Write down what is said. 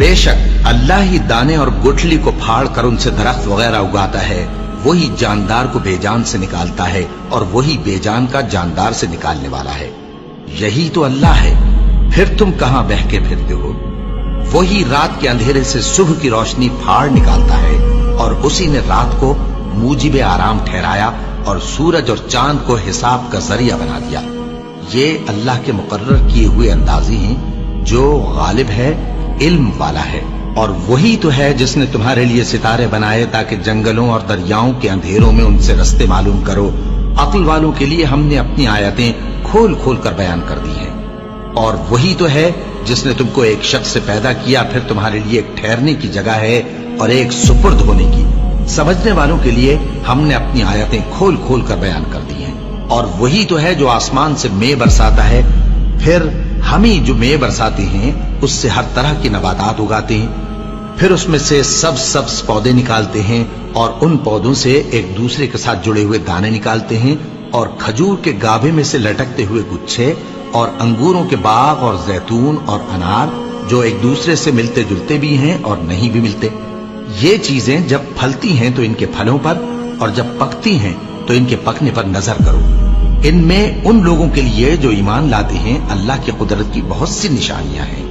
बेशक अल्लाह ही दाने और गुठली को फाड़ कर उनसे दरख्त वगैरह उगाता है। वही जानदार को बेजान से निकालता है और वही बेजान का जानदार से निकालने वाला है। यही तो अल्लाह है, फिर तुम कहां बह के फिरते हो? वही रात के अंधेरे से सुबह की रोशनी फाड़ निकालता है और उसी ने रात को मूजिब आराम ठहराया और सूरज और चांद को हिसाब का जरिया बना दिया। ये अल्लाह के मुकर्रर किए हुए अंदाजी हैं जो गालिब है, इल्म वाला है। और वही तो है जिसने तुम्हारे लिए सितारे बनाए ताकि जंगलों और दरियाओं के अंधेरों में उनसे रास्ते मालूम करो। अक्ल वालों के लिए हमने अपनी आयतें खोल खोल कर बयान कर दी हैं। और वही तो है जिसने तुमको एक शख्स से पैदा किया, फिर तुम्हारे लिए एक ठहरने की जगह है और एक सुपुर्द होने की। समझने वालों के लिए हमने अपनी आयतें खोल खोल कर बयान कर दी हैं। और वही तो है जो आसमान से मेंह बरसाता है, फिर हम ही जो मेंह बरसाते हैं उससे हर तरह की नबातात उगाते हैं, फिर उसमें से सब्ज पौधे निकालते हैं और उन पौधों से एक दूसरे के साथ जुड़े हुए दाने निकालते हैं और खजूर के गाभे में से लटकते हुए गुच्छे और अंगूरों के बाग और जैतून और अनार जो एक दूसरे से मिलते जुलते भी हैं और नहीं भी मिलते। ये चीजें जब फलती हैं तो इनके फलों पर, और जब पकती हैं तो इनके पकने पर नजर करो। इनमें उन लोगों के लिए जो ईमान लाते हैं अल्लाह की कुदरत की बहुत सी निशानियां हैं।